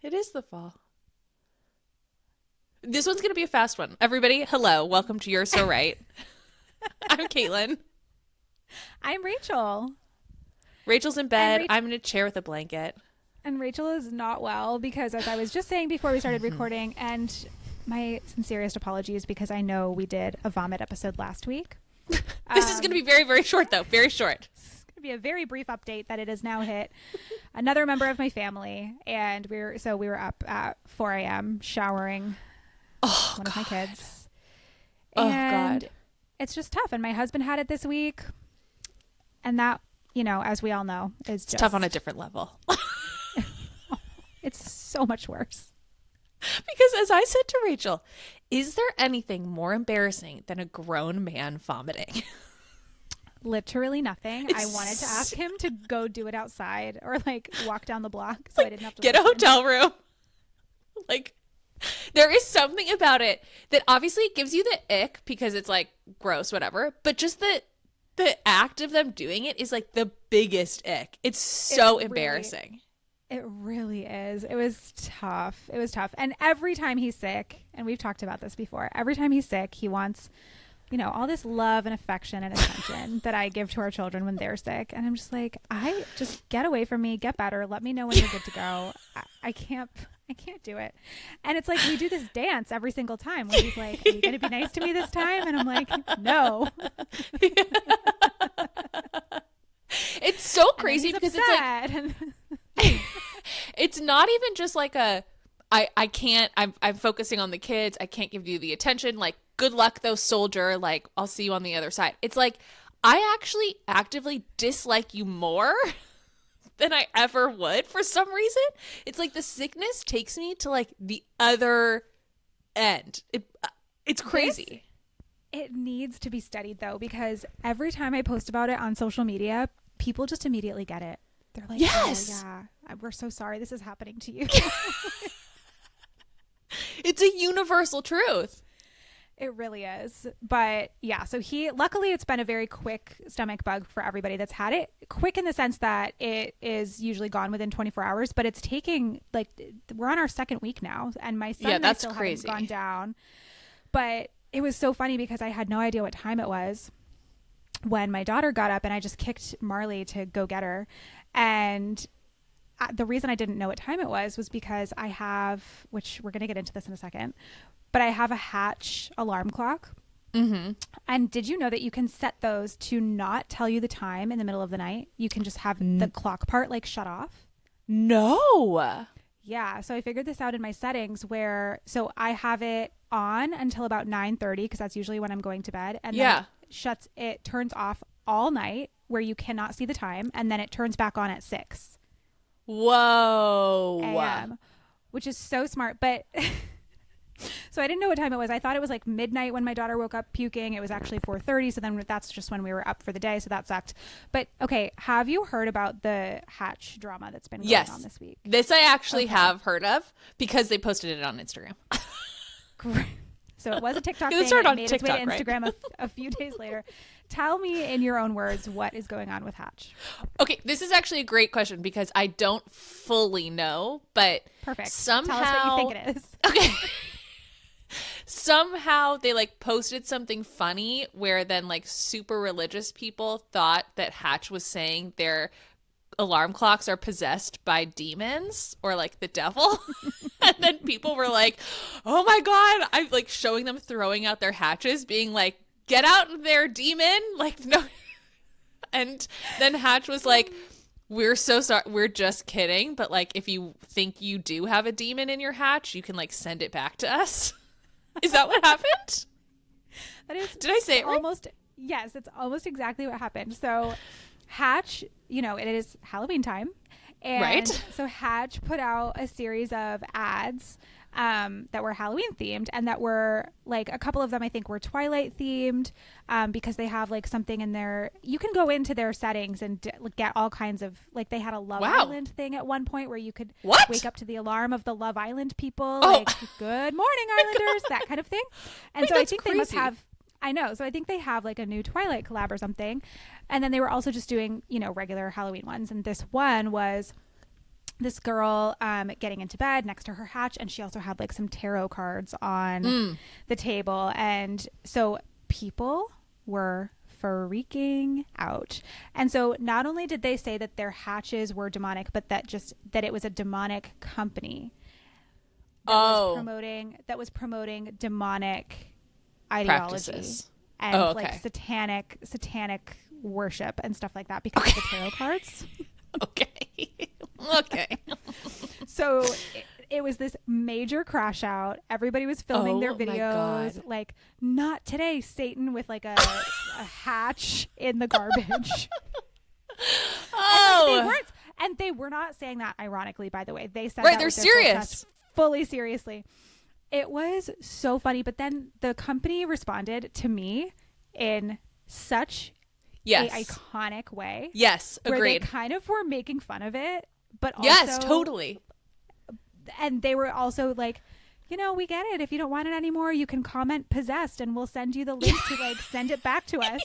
It is the fall. This one's going to be a fast one. Everybody, hello. Welcome to You're So Right. I'm Caitlin. I'm Rachel. Rachel's in bed. I'm in a chair with a blanket. And Rachel is not well because, as I was just saying before we started recording, and my sincerest apologies because I know we did a vomit episode last week. This is going to be very, very short, though. Very short. It's going to be a very brief update that it has now hit another member of my family, and we were up at 4 a.m. showering one of my kids. And God. It's just tough. And my husband had it this week, and that, as we all know, is just tough on a different level. It's so much worse. Because as I said to Rachel, is there anything more embarrassing than a grown man vomiting? Literally nothing. I wanted to ask him to go do it outside or walk down the block so I didn't have to get a hotel room. There is something about it that obviously gives you the ick because it's gross, whatever. But just the act of them doing it is the biggest ick. It's so embarrassing. It really is. It was tough. And every time he's sick, and we've talked about this before, every time he's sick, he wants, all this love and affection and attention that I give to our children when they're sick. And I'm just just get away from me, get better. Let me know when you're good to go. I can't do it. And it's we do this dance every single time where he's like, are you going to be nice to me this time? And I'm like, no. It's so crazy because it's it's not even just I can't, I'm focusing on the kids. I can't give you the attention. Good luck though, soldier. I'll see you on the other side. It's I actually actively dislike you more than I ever would for some reason. It's the sickness takes me to the other end. It's crazy. It needs to be studied though, because every time I post about it on social media, people just immediately get it. They're like, yes. Oh, yeah, we're so sorry this is happening to you. It's a universal truth. It really is. But yeah, so luckily it's been a very quick stomach bug for everybody that's had it. Quick in the sense that it is usually gone within 24 hours, but it's taking we're on our second week now, and my son and I still haven't gone down. But it was so funny because I had no idea what time it was when my daughter got up, and I just kicked Marley to go get her. And the reason I didn't know what time it was because I have, which we're going to get into this in a second, but I have a Hatch alarm clock. Mm-hmm. And did you know that you can set those to not tell you the time in the middle of the night? You can just have the clock part shut off. No. Yeah. So I figured this out in my settings so I have it on until about 9:30 because that's usually when I'm going to bed. And then it turns off all night where you cannot see the time. And then it turns back on at 6. Whoa. a.m., which is so smart. But so I didn't know what time it was. I thought it was midnight when my daughter woke up puking. It was actually 4:30. So then that's just when we were up for the day. So that sucked. But okay, have you heard about the Hatch drama that's been going on this week? This I actually have heard of because they posted it on Instagram. Great. So it was a TikTok thing. It started on made TikTok, its way to Instagram a few days later. Tell me in your own words what is going on with Hatch. Okay, this is actually a great question because I don't fully know, but perfect. Somehow, tell us what you think it is. Okay. Somehow they posted something funny where then super religious people thought that Hatch was saying their alarm clocks are possessed by demons or the devil. And then people were oh my God, I'm showing them throwing out their hatches being get out there, demon. No. And then Hatch was we're so sorry, we're just kidding, but if you think you do have a demon in your hatch, you can send it back to us. Is that what happened? Did I say it right? Yes, it's almost exactly what happened. So Hatch, it is Halloween time. And right. So Hatch put out a series of ads that were Halloween themed, and that were a couple of them I think were Twilight themed, because they have something in there. You can go into their settings and get all kinds of they had a Love Island thing at one point where you could wake up to the alarm of the Love Island people, good morning Islanders, that kind of thing. And so I think they must have, I know, so I think they have a new Twilight collab or something. And then they were also just doing regular Halloween ones, and this one was this girl getting into bed next to her hatch, and she also had like some tarot cards on the table, and so people were freaking out. And so not only did they say that their hatches were demonic, but that it was a demonic company that was promoting demonic ideology practices and like satanic worship and stuff like that because of the tarot cards. Okay. So it was this major crash out. Everybody was filming their videos, like, not today, Satan, with like a hatch in the garbage. And they were not saying that ironically, by the way. They said that they're with their serious. Fully seriously. It was so funny. But then the company responded to me in such a iconic way. Yes, agreed. Where they kind of were making fun of it, but also, yes, totally. And they were also like, you know, we get it. If you don't want it anymore, you can comment possessed and we'll send you the link to like send it back to us.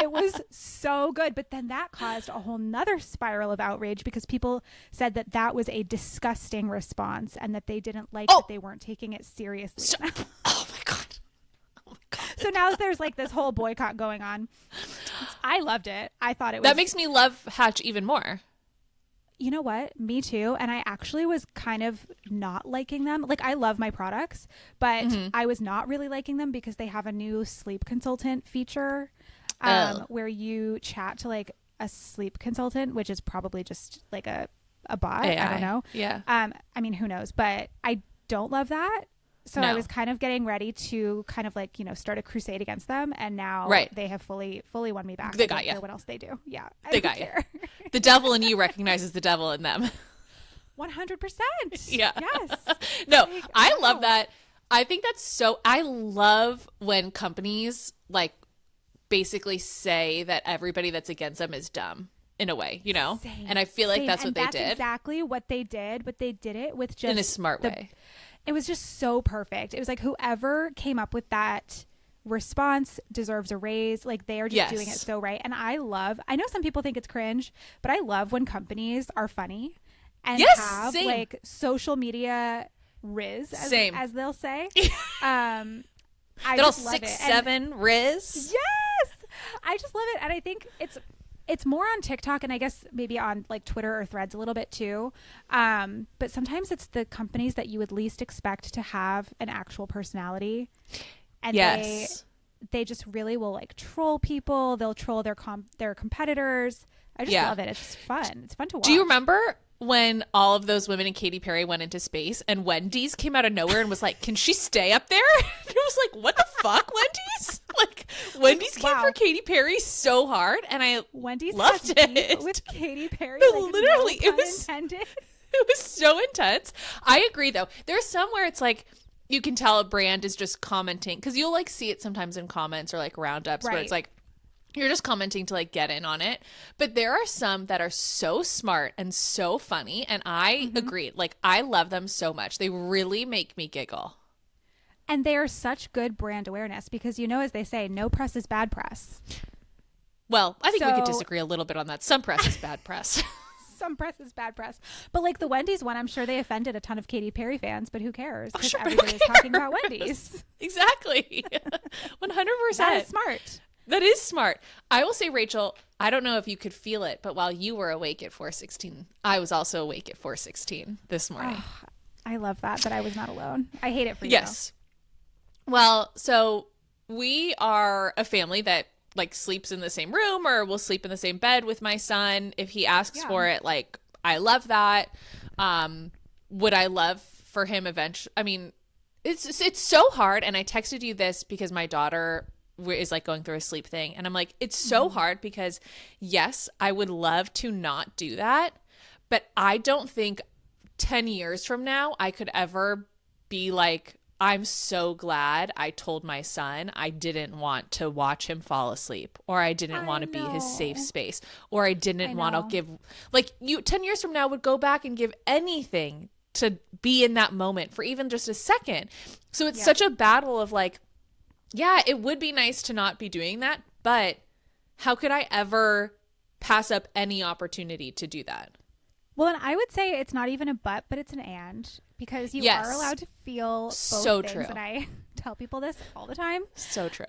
It was so good. But then that caused a whole nother spiral of outrage because people said that that was a disgusting response and that they didn't like that they weren't taking it seriously. Oh my God. So now there's like this whole boycott going on. I loved it. I thought it was. That makes me love Hatch even more. You know what? Me too. And I actually was kind of not liking them. Like, I love my products, but I was not really liking them because they have a new sleep consultant feature where you chat to like a sleep consultant, which is probably just like a bot. AI. I don't know. Yeah. I mean, who knows? But I don't love that. So No. I was kind of getting ready to kind of like, you know, start a crusade against them. And now they have fully won me back. They I got don't you. care what else they do. Yeah. They got you. The devil in you recognizes the devil in them. 100%. Yeah. Yes. No, Like, I love that. I think that's so, I love when companies like basically say that everybody that's against them is dumb in a way, you know? Same, and I feel like that's what they that's did. exactly what they did, but they did it with just In a smart way. It was just so perfect. It was like whoever came up with that response deserves a raise. Like, they are just doing it so right. And I know some people think it's cringe, but I love when companies are funny and have like social media riz, as they'll say. I just love 6'7" Riz. Yes, I just love it, and I think it's more on TikTok and I guess maybe on like Twitter or Threads a little bit too. But sometimes it's the companies that you would least expect to have an actual personality, and they just really will like troll people. They'll troll their competitors. I just love it. It's just fun. It's fun to watch. Do you remember when all of those women in Katy Perry went into space and Wendy's came out of nowhere and was like, can she stay up there? And it was like, what the fuck, Wendy's? Like, Wendy's came for Katy Perry so hard, and Wendy's loved it. With Katy Perry. Like, literally, no pun intended. It was so intense. I agree, though. There's some where it's like, you can tell a brand is just commenting, because you'll like see it sometimes in comments or like roundups where it's like, you're just commenting to like get in on it. But there are some that are so smart and so funny. And I agree. Like, I love them so much. They really make me giggle. And they are such good brand awareness because, you know, as they say, no press is bad press. Well, I think we could disagree a little bit on that. Some press is bad press. Some press is bad press. But like the Wendy's one, I'm sure they offended a ton of Katy Perry fans, but who cares? Because everybody's talking about Wendy's. Exactly. 100%. That is smart. That is smart. I will say, Rachel, I don't know if you could feel it, but while you were awake at 4:16, I was also awake at 4:16 this morning. Oh, I love that I was not alone. I hate it for you. Yes. Well, so we are a family that like sleeps in the same room or will sleep in the same bed with my son if he asks for it. Like, I love that. Would I love for him eventually? I mean, it's so hard. And I texted you this because my daughter is like going through a sleep thing, and I'm like, it's so hard because yes, I would love to not do that, but I don't think 10 years from now I could ever be like, I'm so glad I told my son I didn't want to watch him fall asleep, or I didn't want to be his safe space, or I didn't want to give, like, you 10 years from now would go back and give anything to be in that moment for even just a second. So it's such a battle of like, yeah, it would be nice to not be doing that, but how could I ever pass up any opportunity to do that? Well, and I would say it's not even a but it's an and, because you Yes. are allowed to feel both So things. true. And I tell people this all the time. So true.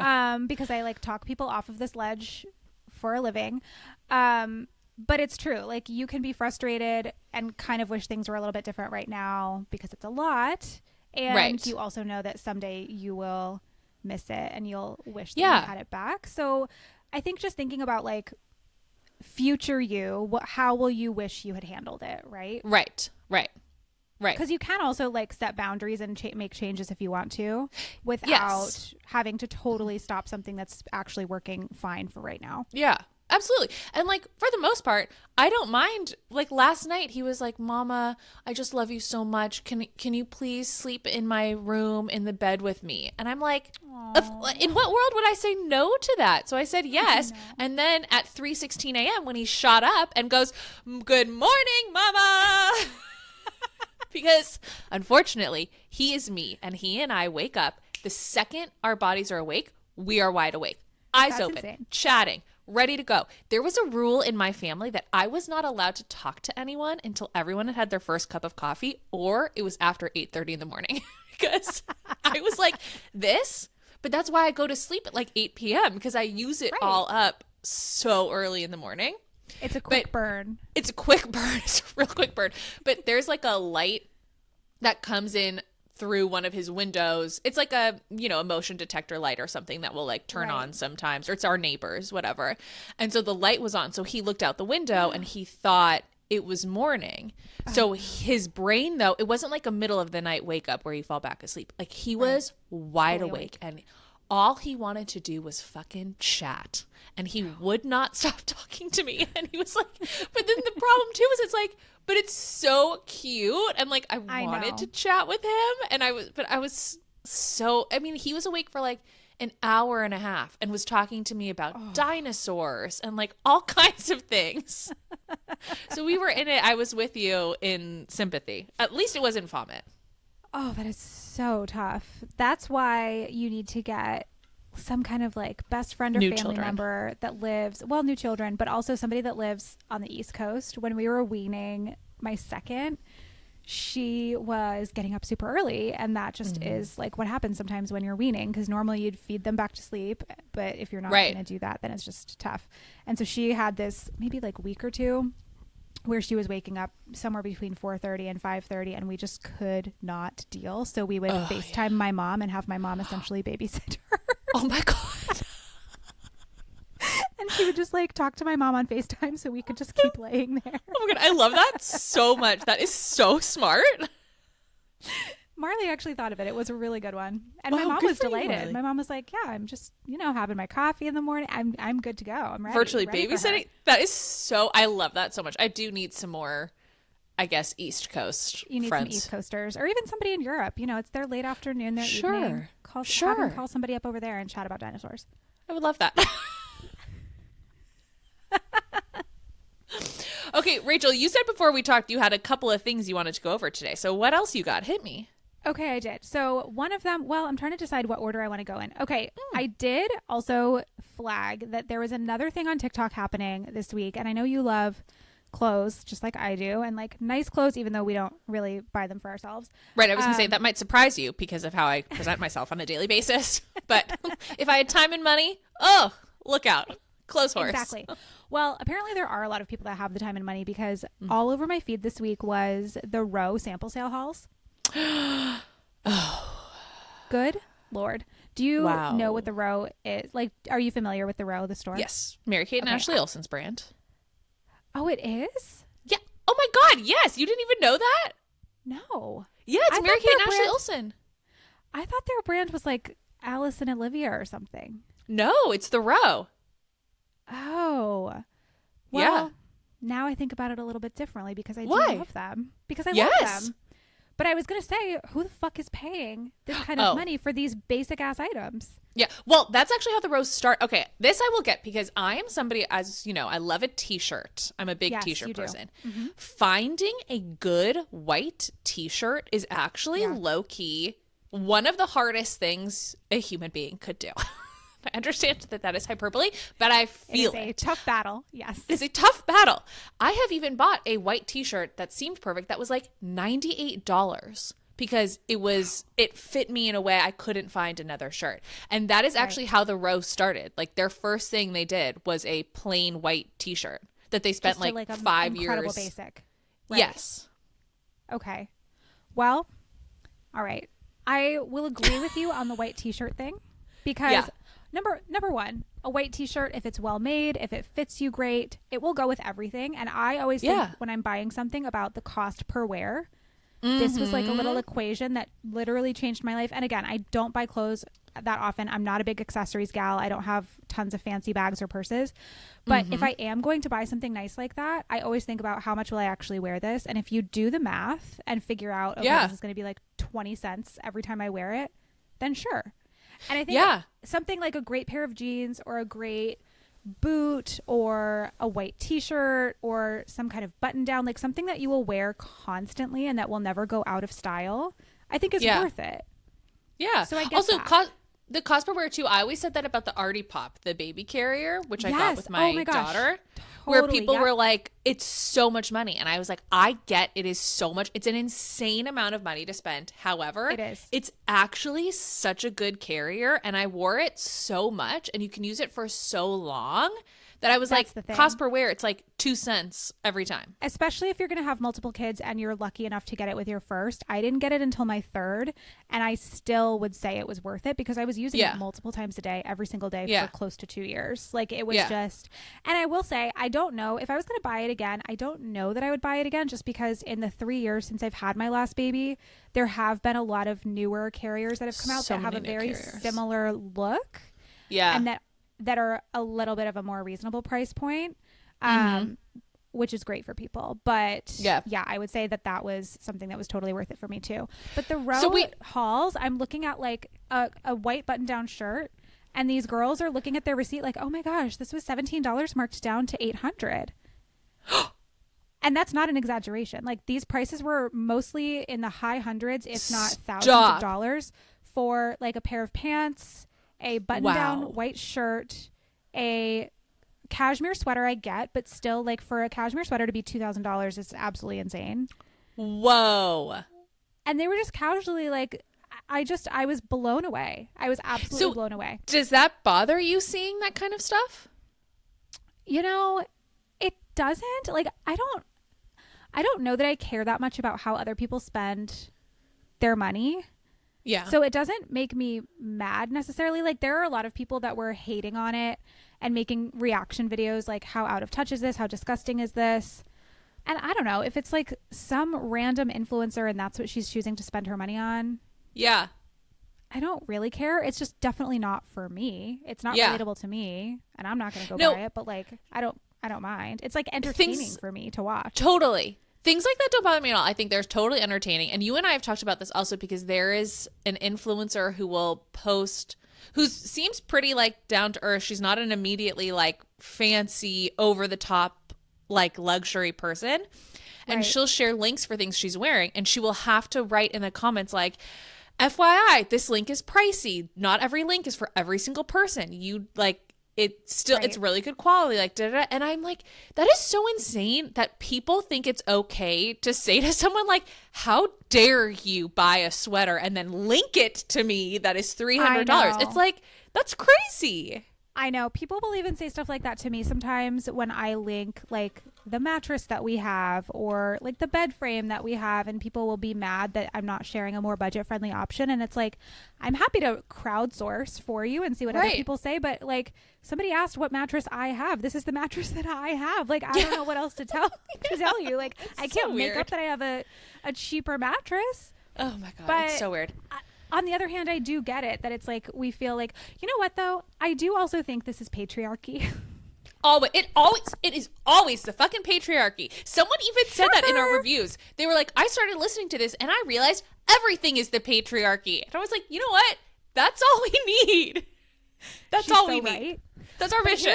Because I like talk people off of this ledge for a living. But it's true. Like, you can be frustrated and kind of wish things were a little bit different right now because it's a lot. And Right. you also know that someday you will miss it and you'll wish that Yeah. you had it back. So I think just thinking about like future you, how will you wish you had handled it, right? Right. Right. Right. Because you can also like set boundaries and make changes if you want to without Yes. having to totally stop something that's actually working fine for right now. Yeah, absolutely. And like for the most part, I don't mind. Like last night he was like, "Mama, I just love you so much. Can you please sleep in my room in the bed with me?" And I'm like, in what world would I say no to that? So I said yes. And then at 3:16 a.m. when he shot up and goes, "Good morning, Mama." Because unfortunately, he is me, and he and I wake up the second our bodies are awake, we are wide awake, eyes That's open, insane. chatting, ready to go. There was a rule in my family that I was not allowed to talk to anyone until everyone had had their first cup of coffee, or it was after 8:30 in the morning. Because I was like, this, but that's why I go to sleep at like 8 p.m. because I use it all up so early in the morning. It's a quick burn. It's a quick burn. It's a real quick burn. But there's like a light that comes in through one of his windows. It's like a, a motion detector light or something that will like turn on sometimes, or it's our neighbors, whatever. And so the light was on. So he looked out the window and he thought it was morning. So his brain, though, it wasn't like a middle of the night wake up where you fall back asleep. Like he was wide awake, and all he wanted to do was fucking chat. And he would not stop talking to me. And he was like, but then the problem too is it's like, but it's so cute. And like, I wanted to chat with him. And I was so, I mean, he was awake for like an hour and a half and was talking to me about dinosaurs and like all kinds of things. So we were in it. I was with you in sympathy. At least it wasn't vomit. Oh, that is so tough. That's why you need to get some kind of like best friend or family member that lives, new children, but also somebody that lives on the East Coast. When we were weaning my second, she was getting up super early, and that just is like what happens sometimes when you're weaning, because normally you'd feed them back to sleep, but if you're not going to do that, then it's just tough. And so she had this maybe like week or two where she was waking up somewhere between 4:30 and 5:30, and we just could not deal. So we would FaceTime my mom and have my mom essentially babysit her. Oh my God. And she would just like talk to my mom on FaceTime so we could just keep laying there. Oh my God. I love that so much. That is so smart. Marley actually thought of it. It was a really good one. And Wow, my mom good was for you, delighted. Marley. My mom was like, yeah, I'm just, having my coffee in the morning. I'm good to go. I'm ready. Virtually ready for her. babysitting. That is so, I love that so much. I do need some more, I guess, East Coast You need friends. some East Coasters, or even somebody in Europe. It's their late afternoon, their evening. Have them call somebody up over there and chat about dinosaurs. I would love that. Okay, Rachel, you said before we talked you had a couple of things you wanted to go over today. So what else you got? Hit me. Okay, I did. So one of them, I'm trying to decide what order I want to go in. Okay, I did also flag that there was another thing on TikTok happening this week, and I know you love clothes just like I do, and like nice clothes, even though we don't really buy them for ourselves. Right, I was going to say that might surprise you because of how I present myself on a daily basis. But if I had time and money, look out. Clothes horse. Exactly. Well, apparently there are a lot of people that have the time and money, because all over my feed this week was the Row sample sale hauls. Good Lord. Do you know what the Row is? Like, are you familiar with the Row, the store? Yes. Mary-Kate and Ashley Olsen's brand. Oh, it is? Yeah. Oh my God. Yes. You didn't even know that? No. Yeah, it's Mary-Kate and Ashley Olsen. I thought their brand was like Alice and Olivia or something. No, it's the Row. Oh. Well, now I think about it a little bit differently, because I do love them. Because I love them. But I was going to say, who the fuck is paying this kind of money for these basic ass items? Yeah. Well, that's actually how the Rows start. Okay. This I will get, because I am somebody, as you know, I love a t-shirt. I'm a big t-shirt person. Mm-hmm. Finding a good white t-shirt is actually low key one of the hardest things a human being could do. I understand that that is hyperbole, but I feel it is a tough battle. Yes. It's a tough battle. I have even bought a white t-shirt that seemed perfect that was like $98 because it fit me in a way I couldn't find another shirt. And that is actually how the row started. Like their first thing they did was a plain white t-shirt that they spent like 5 years. Incredible basic. Right. Yes. Okay. Well, all right. I will agree with you on the white t-shirt thing because number one, a white t-shirt, if it's well made, if it fits you great, it will go with everything. And I always think when I'm buying something about the cost per wear. This was like a little equation that literally changed my life. And again, I don't buy clothes that often. I'm not a big accessories gal. I don't have tons of fancy bags or purses. But if I am going to buy something nice like that, I always think about how much will I actually wear this. And if you do the math and figure out, okay, this is going to be like 20 cents every time I wear it, then sure. And I think something like a great pair of jeans or a great boot or a white t-shirt or some kind of button down, like something that you will wear constantly and that will never go out of style, I think is worth it. Yeah. So I guess also the cost per wear too. I always said that about the Artie Pop, the baby carrier, which I got with my daughter, where people were like, it's so much money. And I was like, I get it is so much. It's an insane amount of money to spend. However, it's actually such a good carrier. And I wore it so much and you can use it for so long that I was like, cost per wear, it's like 2 cents every time. Especially if you're going to have multiple kids and you're lucky enough to get it with your first. I didn't get it until my third, and I still would say it was worth it because I was using it multiple times a day, every single day for close to 2 years. Like it was just, and I will say, I don't know if I was going to buy it again. I don't know that I would buy it again just because in the 3 years since I've had my last baby, there have been a lot of newer carriers that have come out that have a very similar look. Yeah. And that are a little bit of a more reasonable price point, which is great for people. But I would say that was something that was totally worth it for me too. But the row hauls, I'm looking at like a white button down shirt, and these girls are looking at their receipt like, oh my gosh, this was $17 marked down to $800. And that's not an exaggeration. Like these prices were mostly in the high hundreds, if not thousands of dollars for like a pair of pants, a button-down white shirt, a cashmere sweater I get, but still, like, for a cashmere sweater to be $2,000 is absolutely insane. Whoa. And they were just casually, like, I was blown away. I was absolutely blown away. Does that bother you seeing that kind of stuff? You know, it doesn't. Like, I don't know that I care that much about how other people spend their money. Yeah. So it doesn't make me mad necessarily. Like there are a lot of people that were hating on it and making reaction videos like, how out of touch is this? How disgusting is this? And I don't know if it's like some random influencer and that's what she's choosing to spend her money on. Yeah. I don't really care. It's just definitely not for me. It's not relatable to me, and I'm not going to go buy it, but like I don't mind. It's like entertaining for me to watch. Totally. Things like that don't bother me at all. I think they're totally entertaining. And you and I have talked about this also because there is an influencer who will post, who seems pretty like down to earth. She's not an immediately like fancy over the top like luxury person. And she'll share links for things she's wearing. And she will have to write in the comments like, FYI, this link is pricey. Not every link is for every single person. You like, it's really good quality, like da-da-da. And I'm like, that is so insane that people think it's okay to say to someone like, how dare you buy a sweater and then link it to me that is $300. It's like, that's crazy. I know. People will even say stuff like that to me sometimes when I link like the mattress that we have or like the bed frame that we have, and people will be mad that I'm not sharing a more budget friendly option. And it's like, I'm happy to crowdsource for you and see what other people say. But like somebody asked what mattress I have. This is the mattress that I have. Like, I don't know what else to tell you. Like, I can't make up that I have a cheaper mattress. Oh my God. It's so weird. On the other hand, I do get it that it's like we feel like, you know what, though? I do also think this is patriarchy. It is always the fucking patriarchy. Someone even said that in our reviews. They were like, I started listening to this and I realized everything is the patriarchy. And I was like, you know what? That's all we need. That's all we need. That's our mission.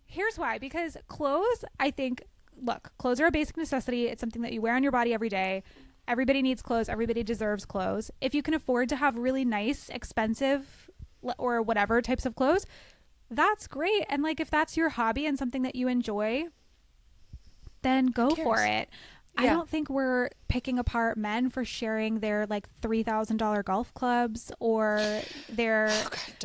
Here's why. Because clothes, I think, look, clothes are a basic necessity. It's something that you wear on your body every day. Everybody needs clothes. Everybody deserves clothes. If you can afford to have really nice, expensive, or whatever types of clothes, that's great. And like if that's your hobby and something that you enjoy, then go for it. Yeah. I don't think we're picking apart men for sharing their like $3,000 golf clubs or their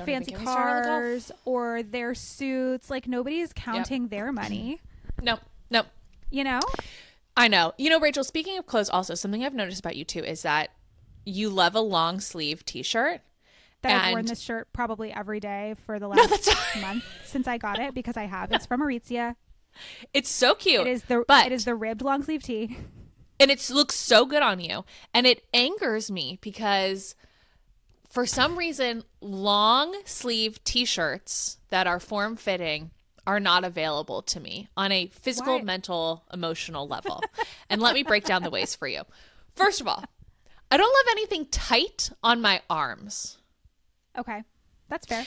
fancy cars or their suits. Like nobody's counting their money. No. You know? I know. You know, Rachel, speaking of clothes, also something I've noticed about you too is that you love a long sleeve t-shirt. I've worn this shirt probably every day for the last month since I got it because I have. It's from Aritzia. It's so cute. It is the ribbed long sleeve tee. And it looks so good on you. And it angers me because for some reason, long sleeve t-shirts that are form fitting are not available to me on a physical, mental, emotional level. And let me break down the ways for you. First of all, I don't love anything tight on my arms. Okay. That's fair.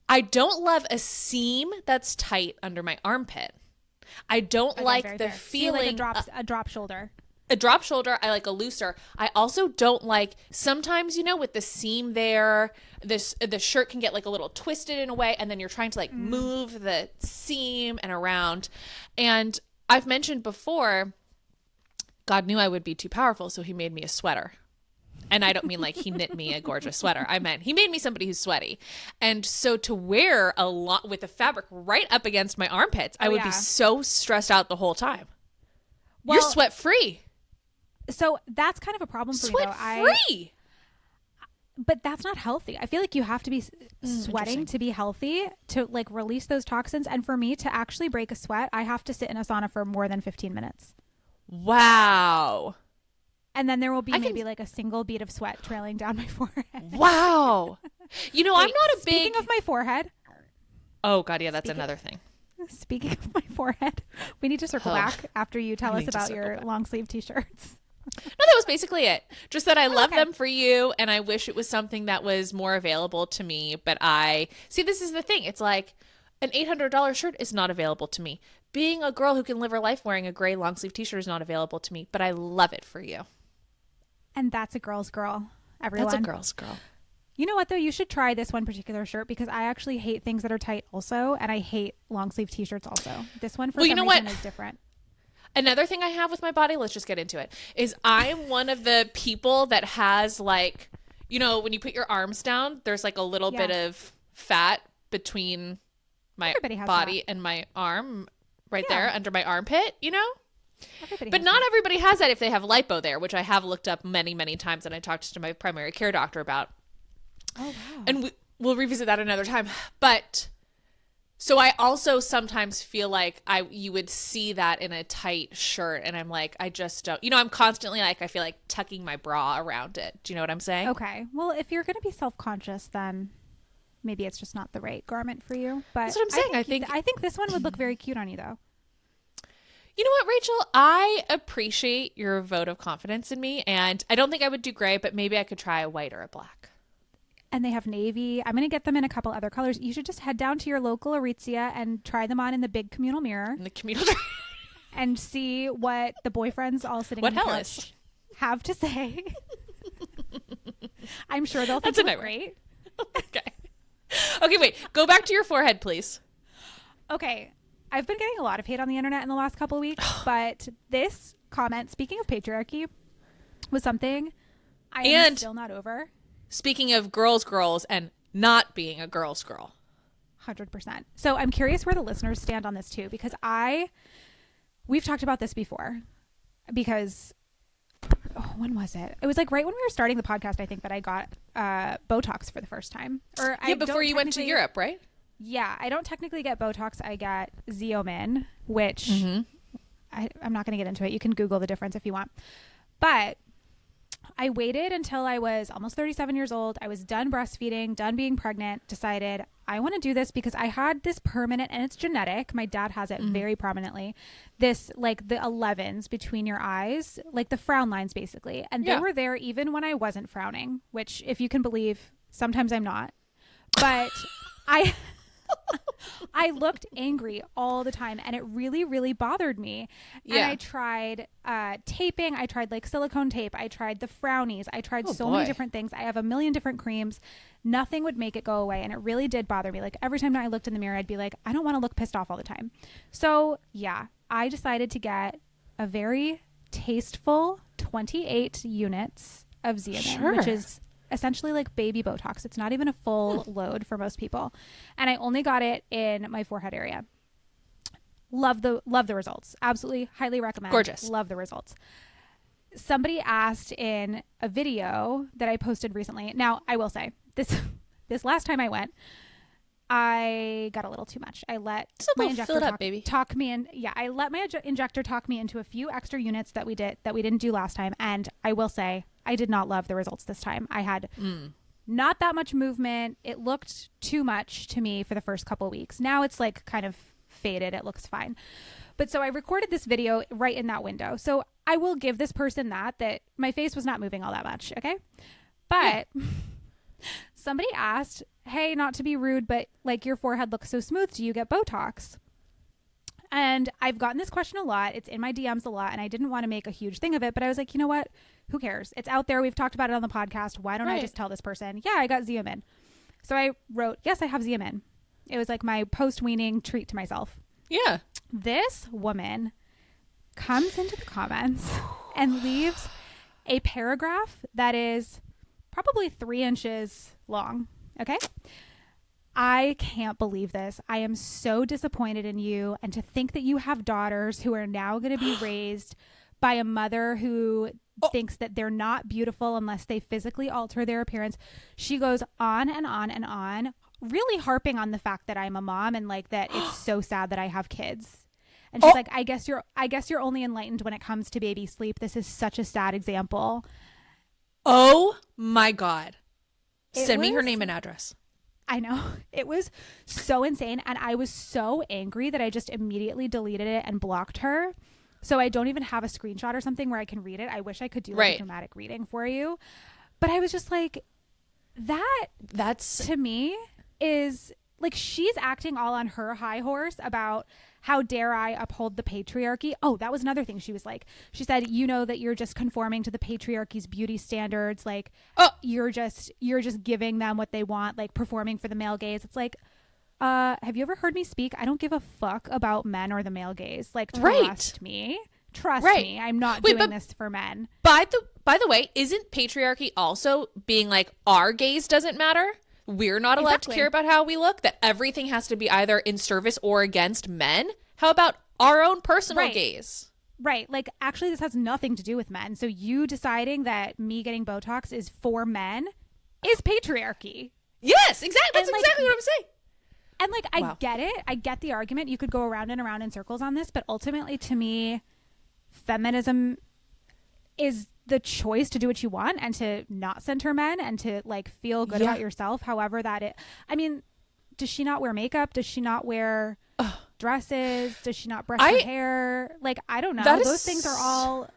I don't love a seam that's tight under my armpit. I don't like the feeling. So like a drop shoulder. A drop shoulder. I like a looser. I also don't like sometimes, you know, with the seam there, the shirt can get like a little twisted in a way, and then you're trying to like move the seam and around. And I've mentioned before, God knew I would be too powerful, so he made me a sweater. And I don't mean like he knit me a gorgeous sweater. I meant he made me somebody who's sweaty. And so to wear a lot with the fabric right up against my armpits, I would be so stressed out the whole time. Well, you're sweat free. So that's kind of a problem for me, though. Sweat free. But that's not healthy. I feel like you have to be sweating to be healthy, to like release those toxins. And for me to actually break a sweat, I have to sit in a sauna for more than 15 minutes. Wow. And then there will be maybe like a single bead of sweat trailing down my forehead. Wow. You know, I'm not a big... Speaking of my forehead. Oh, God, yeah, that's another thing. Speaking of my forehead, we need to circle back after you tell us about your long sleeve t-shirts. No, that was basically it. Just that I love them for you, and I wish it was something that was more available to me. But see, this is the thing. It's like an $800 shirt is not available to me. Being a girl who can live her life wearing a gray long sleeve t-shirt is not available to me, but I love it for you. And that's a girl's girl, everyone. That's a girl's girl. You know what, though? You should try this one particular shirt because I actually hate things that are tight also, and I hate long sleeve t-shirts also. This one, for some reason, is different. Another thing I have with my body, let's just get into it, is I'm one of the people that has like, you know, when you put your arms down, there's like a little bit of fat between my body and my arm right there under my armpit, you know? But not everybody has that if they have lipo there, which I have looked up many, many times, and I talked to my primary care doctor about. Oh, wow. And we'll revisit that another time. But so I also sometimes feel like you would see that in a tight shirt, and I'm like, I just don't. You know, I'm constantly like, I feel like tucking my bra around it. Do you know what I'm saying? Okay. Well, if you're going to be self-conscious, then maybe it's just not the right garment for you. But that's what I'm saying. I think this one would look very cute on you, though. You know what, Rachel? I appreciate your vote of confidence in me, and I don't think I would do gray, but maybe I could try a white or a black. And they have navy. I'm going to get them in a couple other colors. You should just head down to your local Aritzia and try them on in the big communal mirror. In the communal mirror. And see what the boyfriends all sitting on the couch have to say. I'm sure they'll think it's great. Okay. Okay, wait. Go back to your forehead, please. Okay. I've been getting a lot of hate on the internet in the last couple of weeks, but this comment, speaking of patriarchy, was something I am still not over. Speaking of girls, and not being a girl's girl. 100%. So I'm curious where the listeners stand on this too, because we've talked about this before, because when was it? It was like right when we were starting the podcast, I think, that I got Botox for the first time. Before you went to Europe, right? Yeah, I don't technically get Botox. I get Xeomin, which I'm not going to get into it. You can Google the difference if you want. But I waited until I was almost 37 years old. I was done breastfeeding, done being pregnant, decided I want to do this because I had this permanent, and it's genetic. My dad has it very prominently. This, like the 11s between your eyes, like the frown lines basically. And they were there even when I wasn't frowning, which if you can believe, sometimes I'm not. But I looked angry all the time, and it really, really bothered me. And Yeah. I tried taping. I tried like silicone tape. I tried the frownies. I tried so many boy. different things. I have a million different creams. Nothing would make it go away. And it really did bother me. Like every time I looked in the mirror, I'd be like, I don't want to look pissed off all the time. So yeah, I decided to get a very tasteful 28 units of Xeomin, which is essentially like baby Botox. It's not even a full load for most people. And I only got it in my forehead area. Love the results. Absolutely, highly recommend. Gorgeous. Love the results. Somebody asked in a video that I posted recently. Now, I will say, this last time I went, I got a little too much. I let my injector talk me in. Yeah, I let my injector talk me into a few extra units that we didn't do last time. And I will say, I did not love the results this time. I had not that much movement. It looked too much to me for the first couple of weeks. Now it's like kind of faded. It looks fine. But so I recorded this video right in that window. So I will give this person that my face was not moving all that much. Okay. But somebody asked, hey, not to be rude, but like your forehead looks so smooth. Do you get Botox? And I've gotten this question a lot. It's in my DMs a lot. And I didn't want to make a huge thing of it, but I was like, you know what? Who cares? It's out there. We've talked about it on the podcast. Why don't I just tell this person, yeah, I got Xeomin. So I wrote, yes, I have Xeomin. It was like my post-weaning treat to myself. Yeah. This woman comes into the comments and leaves a paragraph that is probably 3 inches long. Okay. I can't believe this. I am so disappointed in you. And to think that you have daughters who are now going to be raised by a mother who thinks that they're not beautiful unless they physically alter their appearance. She goes on and on and on, really harping on the fact that I'm a mom and like that it's so sad that I have kids. And she's like, I guess you're only enlightened when it comes to baby sleep. This is such a sad example. Oh my God. Send me her name and address. I know. It was so insane. And I was so angry that I just immediately deleted it and blocked her. So I don't even have a screenshot or something where I can read it. I wish I could do like a dramatic reading for you. But I was just like, that's to me is like, she's acting all on her high horse about how dare I uphold the patriarchy. Oh, that was another thing. She was like, she said, you know that you're just conforming to the patriarchy's beauty standards. Like, you're just giving them what they want, like performing for the male gaze. It's like, have you ever heard me speak? I don't give a fuck about men or the male gaze. Like, trust me. Trust me. I'm not doing this for men. By the way, isn't patriarchy also being like, our gaze doesn't matter? We're not allowed to care about how we look, that everything has to be either in service or against men? How about our own personal gaze? Right. Like, actually, this has nothing to do with men. So you deciding that me getting Botox is for men is patriarchy. Yes, exactly. That's exactly what I'm saying. And like, I get it. I get the argument. You could go around and around in circles on this. But ultimately, to me, feminism is the choice to do what you want and to not center men and to like feel good about yourself. However I mean, does she not wear makeup? Does she not wear dresses? Does she not brush her hair? Like, I don't know. Those things are all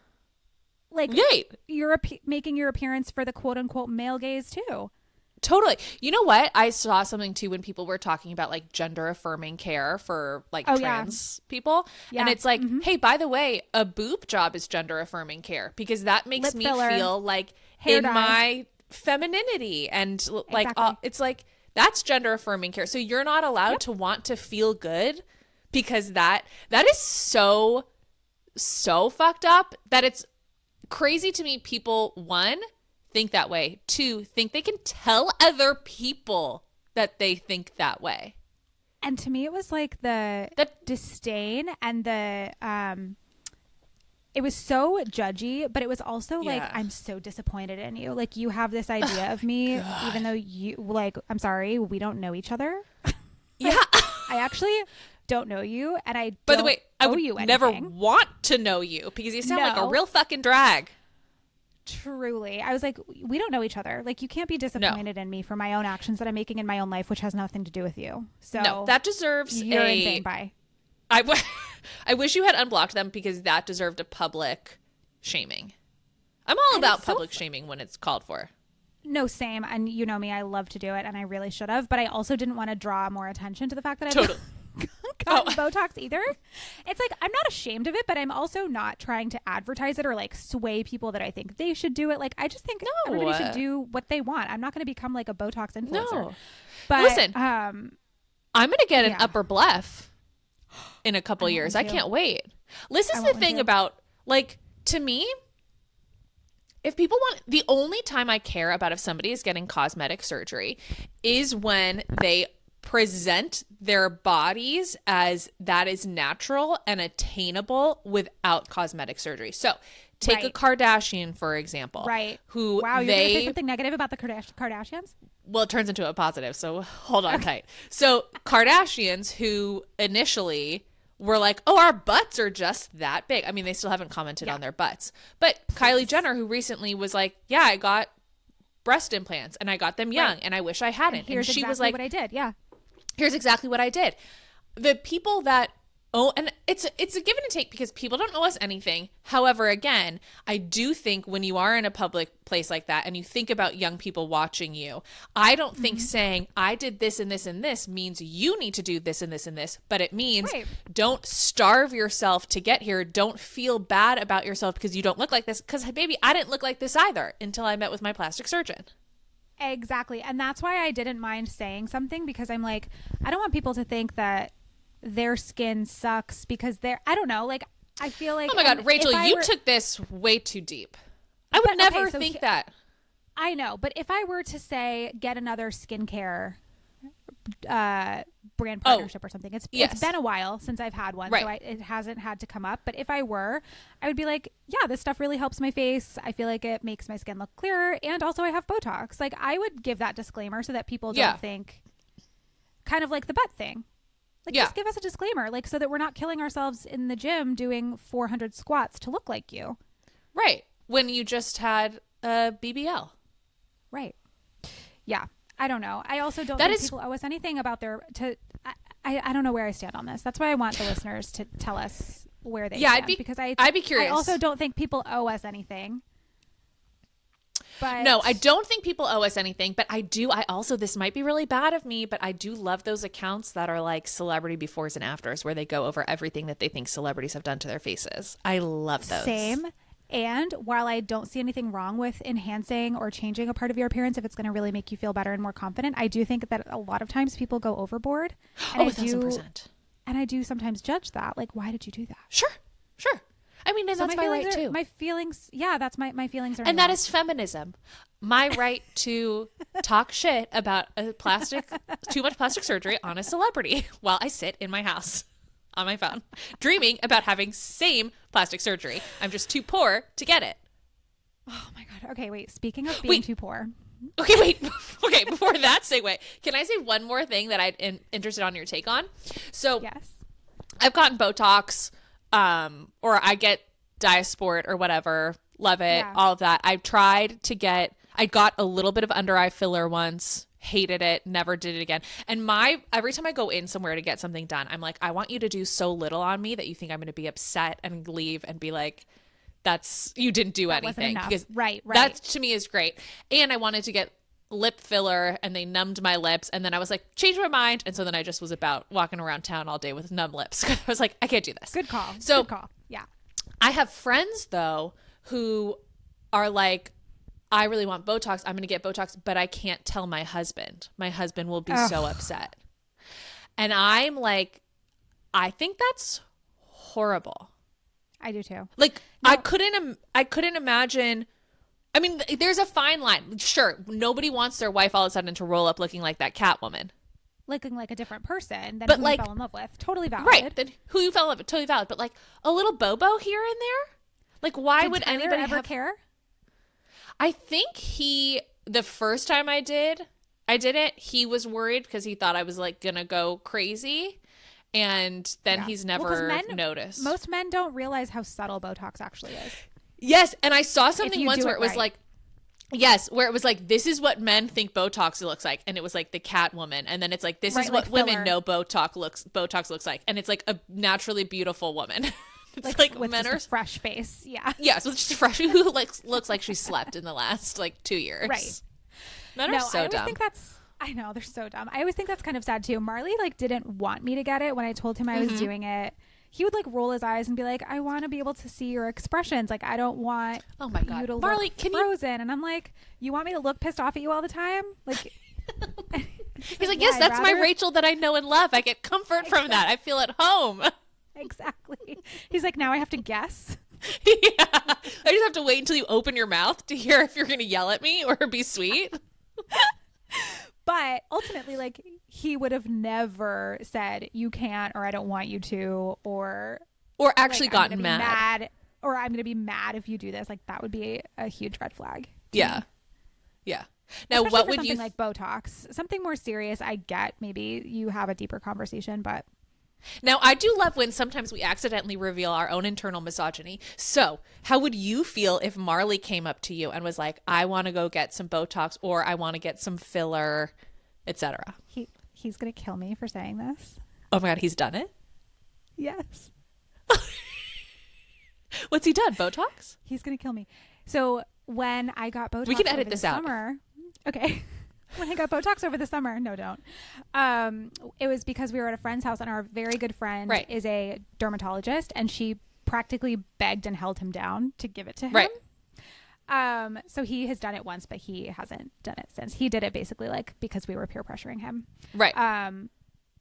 like, you're making your appearance for the quote unquote male gaze too. Totally. You know what? I saw something too when people were talking about like gender affirming care for like trans people. Yeah. And it's like, hey, by the way, a boob job is gender affirming care because that makes me feel like hair in dye. My femininity. And like, it's like, that's gender affirming care. So you're not allowed to want to feel good because that is so fucked up that it's crazy to me. People, one, think that way. 2, think they can tell other people that they think that way. And to me, it was like the disdain and the it was so judgy, but it was also like, I'm so disappointed in you. Like, you have this idea of me, even though you like, I'm sorry, we don't know each other. Yeah. I actually don't know you, and I by the way, I would never want to know you because you sound like a real fucking drag. Truly. I was like, we don't know each other. Like, you can't be disappointed in me for my own actions that I'm making in my own life, which has nothing to do with you. So no, that deserves you're insane. Bye. I wish you had unblocked them because that deserved a public shaming. I'm all about public shaming when it's called for. No, same. And you know me, I love to do it, and I really should have, but I also didn't want to draw more attention to the fact that I've Totally. gotten Botox either. It's like, I'm not ashamed of it, but I'm also not trying to advertise it or like sway people that I think they should do it. Like, I just think everybody should do what they want. I'm not going to become like a Botox influencer. No. But listen, I'm going to get an upper bluff in a couple years. I can't wait. This is the thing about, like, to me, if people want, the only time I care about if somebody is getting cosmetic surgery is when they present their bodies as that is natural and attainable without cosmetic surgery. So take a Kardashian, for example. Right. Who wow, you're going to say something negative about the Kardashians? Well, it turns into a positive, so hold on tight. So Kardashians who initially were like, oh, our butts are just that big. I mean, they still haven't commented on their butts. But Kylie Jenner, who recently was like, yeah, I got breast implants and I got them young and I wish I hadn't. And here's she exactly was like, what I did. Yeah. Here's exactly what I did. The people that and it's a give and take because people don't owe us anything. However, again, I do think when you are in a public place like that and you think about young people watching you, I don't think saying I did this and this and this means you need to do this and this and this, but it means don't starve yourself to get here. Don't feel bad about yourself because you don't look like this. Because baby, I didn't look like this either until I met with my plastic surgeon. Exactly. And that's why I didn't mind saying something, because I'm like, I don't want people to think that their skin sucks because I don't know, like, I feel like, oh my God, Rachel, you took this way too deep. I would never think that. I know, but if I were to say, get another skincare brand partnership or something, it's been a while since I've had one, so it hasn't had to come up. But if I were, I would be like, yeah, this stuff really helps my face. I feel like it makes my skin look clearer, and also I have Botox. Like, I would give that disclaimer so that people don't think, kind of like the butt thing. Like, just give us a disclaimer, like, so that we're not killing ourselves in the gym doing 400 squats to look like you. Right. When you just had a BBL. Right. Yeah. I don't know. I also don't think people owe us anything about I don't know where I stand on this. That's why I want the listeners to tell us where they stand. Because I'd be curious. I also don't think people owe us anything. But no, I don't think people owe us anything, but I also, this might be really bad of me, but I do love those accounts that are like celebrity befores and afters where they go over everything that they think celebrities have done to their faces. I love those. Same. And while I don't see anything wrong with enhancing or changing a part of your appearance if it's going to really make you feel better and more confident, I do think that a lot of times people go overboard. And 1,000%. And I do sometimes judge that. Like, why did you do that? Sure. I mean, and that's my right too. My feelings, that's my feelings are. And that is feminism. My right to talk shit about too much plastic surgery on a celebrity while I sit in my house on my phone, dreaming about having same plastic surgery. I'm just too poor to get it. Oh my God. Okay, wait. Speaking of being too poor. Okay, wait. Okay, before that segue, can I say one more thing that I'm interested on your take on? So yes, I've gotten Botox, or I get Diasport or whatever. Love it. All of that. I got a little bit of under eye filler once. Hated it, never did it again. And every time I go in somewhere to get something done, I'm like, I want you to do so little on me that you think I'm going to be upset and leave and be like, you didn't do anything. Because right. That to me is great. And I wanted to get lip filler and they numbed my lips. And then I was like, change my mind. And so then I just was about walking around town all day with numb lips. I was like, I can't do this. Good call. So good call. Yeah. I have friends though, who are like, I really want Botox. I'm going to get Botox, but I can't tell my husband. My husband will be so upset. And I'm like, I think that's horrible. I do too. Like, no. I couldn't imagine. I mean, there's a fine line. Sure, nobody wants their wife all of a sudden to roll up looking like that Catwoman. Looking like a different person than but who like, you fell in love with. Totally valid. Right. Then who you fell in love with, totally valid. But like a little Bobo here and there? Like, why would anybody ever care? I think the first time I did it, he was worried because he thought I was like going to go crazy. And then he's never noticed. Most men don't realize how subtle Botox actually is. Yes. And I saw something once where it was like, yes, where it was like, this is what men think Botox looks like. And it was like the Catwoman. And then it's like, this is what women know Botox looks like. And it's like a naturally beautiful woman. It's like with men just a fresh face. Yeah. Yes, with just a fresh who looks like she slept in the last like 2 years. Right. Men No, are so I always dumb. think that's. I know they're so dumb. I always think that's kind of sad too. Marley like didn't want me to get it when I told him I was doing it. He would like roll his eyes and be like, "I want to be able to see your expressions. Like, I don't want Oh my you God. to Marley, look can you? frozen." And I'm like, "You want me to look pissed off at you all the time?" Like, He's like, yes, I'd that's my rather- Rachel that I know and love. I get comfort from that. I feel at home. Exactly. He's like, "Now I have to guess." Yeah. I just have to wait until you open your mouth to hear if you're going to yell at me or be sweet. But ultimately, like, he would have never said, "You can't," or "I don't want you to," or Or actually like, "I'm gotten gonna be mad. or "I'm going to be mad if you do this." Like, that would be a huge red flag. to Yeah. me. Yeah. Now, Especially what for would something you like Botox? Something more serious, I get. Maybe you have a deeper conversation, but Now, I do love when sometimes we accidentally reveal our own internal misogyny. So, how would you feel if Marley came up to you and was like, I want to go get some Botox or I want to get some filler, etc.? he's going to kill me for saying this. Oh my God, he's done it? Yes. What's he done? Botox? He's going to kill me. So when I got Botox We can edit over this the out. summer, okay. When I got Botox over the summer, no, don't. It was because we were at a friend's house and our very good friend Right. is a dermatologist and she practically begged and held him down to give it to him. Right. So he has done it once, but he hasn't done it since. He did it basically like because we were peer pressuring him. Right.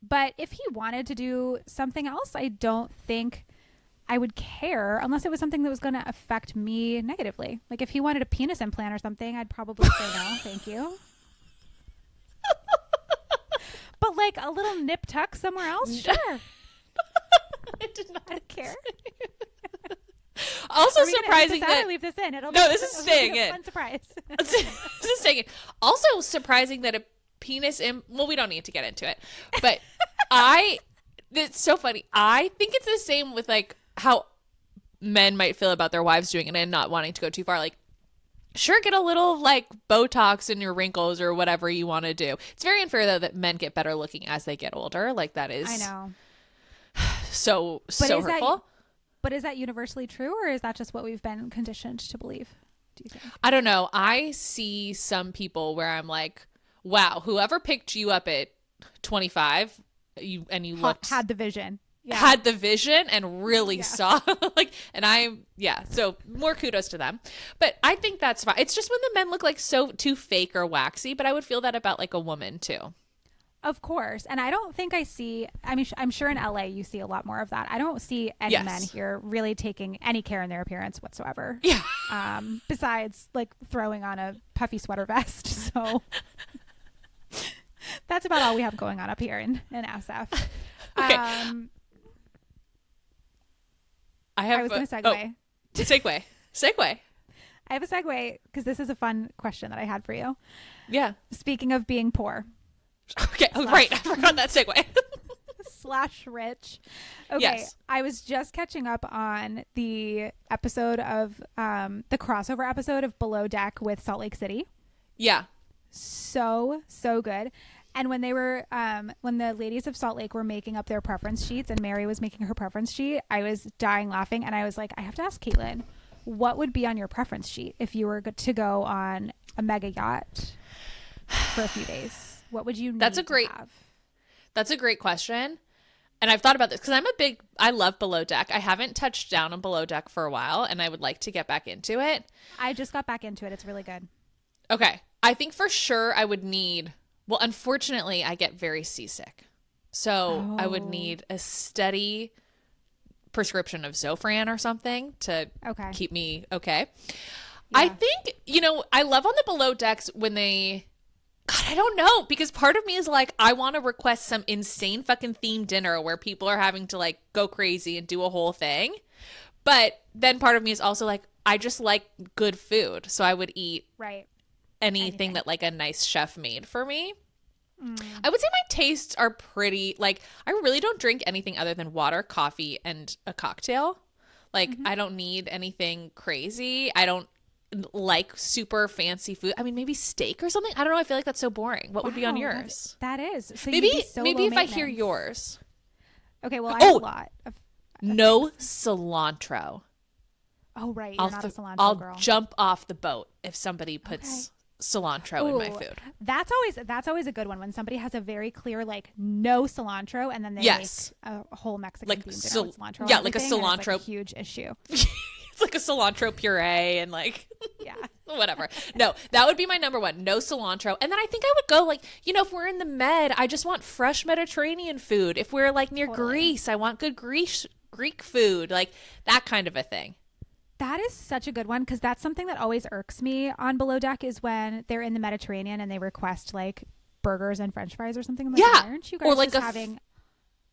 But if he wanted to do something else, I don't think I would care unless it was something that was going to affect me negatively. Like if he wanted a penis implant or something, I'd probably say no, thank you. But like a little nip tuck somewhere else, sure. I did not. I don't care. Also Are we gonna edit surprising this out or that leave this in. It'll No, be- this is it'll be staying a in. Fun surprise. this is taken. Also surprising that a penis well, we don't need to get into it. But it's so funny. I think it's the same with like how men might feel about their wives doing it and not wanting to go too far. Like, sure, get a little like Botox in your wrinkles or whatever you want to do. It's very unfair though that men get better looking as they get older. Like that is I know. so But hurtful. But is that universally true, or is that just what we've been conditioned to believe? Do you think? I don't know. I see some people where I'm like, wow, whoever picked you up at 25 you looked Had the vision. Yeah. had the vision and really saw like, and so more kudos to them. But I think that's fine. It's just when the men look like so too fake or waxy, but I would feel that about like a woman too. Of course. And I don't think I see, I mean, I'm sure in LA you see a lot more of that. I don't see any Yes. men here really taking any care in their appearance whatsoever. Yeah. Besides like throwing on a puffy sweater vest. So that's about all we have going on up here in SF. Okay. I was going to segue. Segue. I have a segue because this is a fun question that I had for you. Yeah. Speaking of being poor Okay. Oh, right. I forgot that segue. / rich. Okay. Yes. I was just catching up on the episode of the crossover episode of Below Deck with Salt Lake City. Yeah. So good. And when they were when the ladies of Salt Lake were making up their preference sheets and Mary was making her preference sheet, I was dying laughing and I was like, I have to ask Caitlin, what would be on your preference sheet if you were to go on a mega yacht for a few days? What would you need That's a great question. And I've thought about this because I love Below Deck. I haven't touched down on Below Deck for a while and I would like to get back into it. I just got back into it. It's really good. Okay. I think for sure I would need, well, unfortunately, I get very seasick. So I would need a steady prescription of Zofran or something to keep me okay. Yeah. I think, I love on the Below Decks when God, I don't know, because part of me is like, I want to request some insane fucking themed dinner where people are having to like go crazy and do a whole thing. But then part of me is also like, I just like good food. So I would eat anything that like a nice chef made for me. I would say my tastes are pretty, like, I really don't drink anything other than water, coffee, and a cocktail. Like, I don't need anything crazy. I don't like super fancy food. I mean, maybe steak or something. I don't know. I feel like that's so boring. What would be on yours? That is. So maybe you'd be so maybe low if I hear maintenance. yours. Okay, well, I have a lot of No things. cilantro. Oh, right. You're not a cilantro I'll girl. jump off the boat if somebody puts cilantro in my Ooh, food. that's always a good one when somebody has a very clear like no cilantro, and then they Yes. make a whole Mexican Like themed dinner with cilantro. yeah, and like a everything, and it's, like, cilantro. a huge issue. It's like a cilantro puree and like Yeah. whatever. No, that would be my number one. No cilantro. And then I think I would go like, if we're in the Med, I just want fresh Mediterranean food. If we're like near Totally. Greece, I want good Greek food, like that kind of a thing. That is such a good one, because that's something that always irks me on Below Deck is when they're in the Mediterranean and they request like burgers and French fries or something. I'm like, Yeah. why aren't you guys Or like just having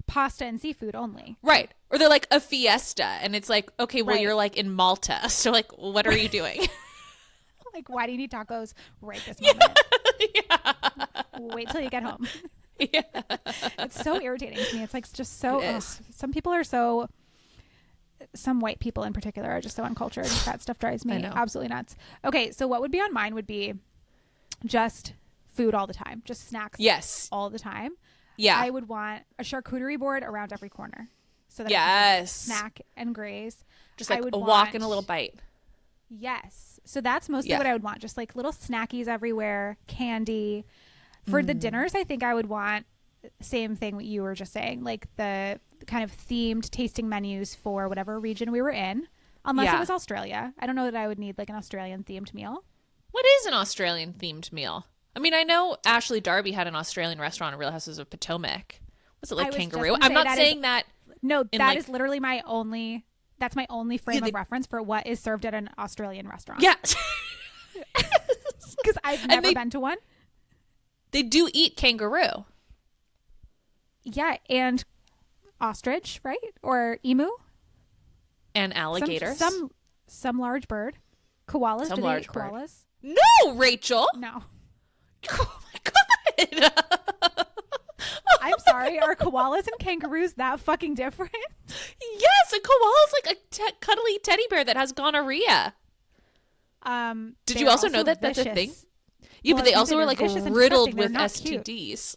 pasta and seafood only? Right. Or they're like a fiesta and it's like, okay, well, Right. you're like in Malta. So like, what are you doing? Like, why do you need tacos right this moment? Yeah. Wait till you get home. Yeah. It's so irritating to me. It's like just so. It is. Some people are so. Some white people in particular are just so uncultured. That stuff drives I me know. absolutely nuts. Okay, so what would be on mine would be just food all the time, just snacks. Yes. All the time. Yeah. I would want a charcuterie board around every corner, so that I can Yes. just snack and graze. Just I like would a walk and a want- little bite. Yes. So that's mostly Yeah. what I would want. Just like little snackies everywhere, candy. For the dinners, I think I would want same thing what you were just saying, like the kind of themed tasting menus for whatever region we were in. Unless Yeah. it was Australia. I don't know that I would need like an Australian themed meal. What is an Australian themed meal? I mean, I know Ashley Darby had an Australian restaurant in Real Houses of Potomac. Was it I like was just kangaroo? gonna I'm say not that saying that. No, In, that like- is literally my only frame Yeah, of reference for what is served at an Australian restaurant. Yeah. Because I've And never they- been to one. They do eat kangaroo. Yeah, and ostrich, right? Or emu. And alligators. Some large bird. Koalas. Some Do they large eat bird. koalas? No, Rachel. No. Oh my God. I'm sorry. Are koalas and kangaroos that fucking different? Yes, a koala is like a cuddly teddy bear that has gonorrhea. Did you They're also know that that's a vicious. thing? Yeah, Well, but they I also think are they're like vicious and riddled disgusting. They're with not cute. STDs.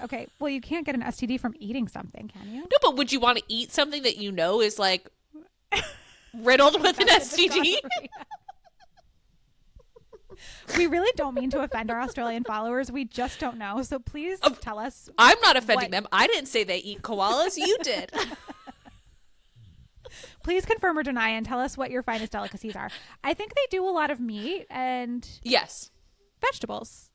Okay. Well, you can't get an STD from eating something, can you? No, but would you want to eat something that you know is like riddled with an Infected with STD? gonorrhea. We really don't mean to offend our Australian followers. We just don't know. So please tell us. I'm not offending What- them. I didn't say they eat koalas. You did. Please confirm or deny and tell us what your finest delicacies are. I think they do a lot of meat and Yes. vegetables.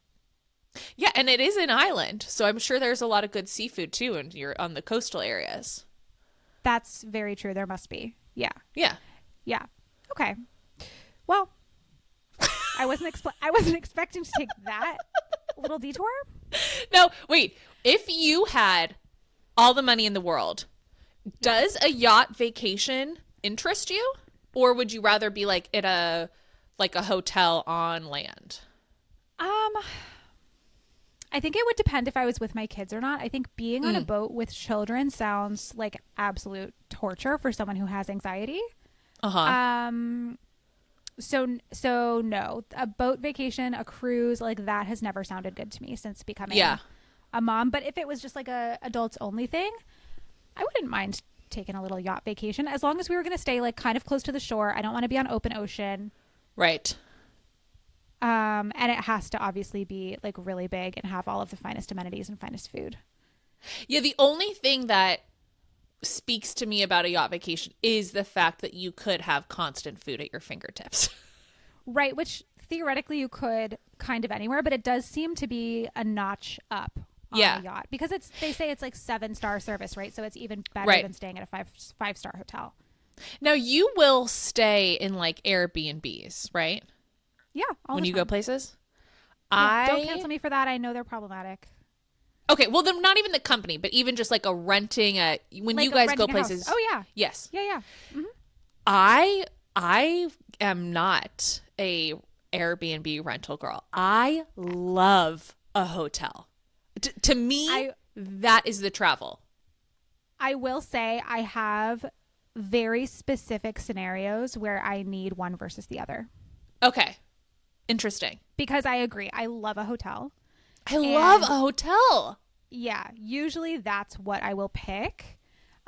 Yeah, and it is an island, so I'm sure there's a lot of good seafood too, and you're on the coastal areas. That's very true. There must be. Yeah. Yeah. Yeah. Okay. Well, I wasn't expecting to take that little detour. No, wait. If you had all the money in the world, does a yacht vacation interest you, or would you rather be like at a hotel on land? I think it would depend if I was with my kids or not. I think being on a boat with children sounds like absolute torture for someone who has anxiety. Uh-huh. So no, a boat vacation, a cruise, like that has never sounded good to me since becoming a mom. But if it was just like a adults only thing, I wouldn't mind taking a little yacht vacation as long as we were going to stay like kind of close to the shore. I don't want to be on open ocean. Right. And it has to obviously be like really big and have all of the finest amenities and finest food. Yeah, the only thing that speaks to me about a yacht vacation is the fact that you could have constant food at your fingertips. Right, which theoretically you could kind of anywhere, but it does seem to be a notch up on a yacht because they say it's like 7-star service, right? So it's even better than staying at a five-star hotel. Now you will stay in like Airbnbs, right? Yeah, all when the you time. go places. Yeah, don't cancel me for that. I know they're problematic. Okay, well, then not even the company, but even just like when Like you guys go renting a house. places. Oh yeah, Yes. yeah. I am not a Airbnb rental girl. I love a hotel. To me, that is the travel. I will say I have very specific scenarios where I need one versus the other. Okay. Interesting. Because I agree. I love a hotel. I love a hotel. Yeah, usually that's what I will pick.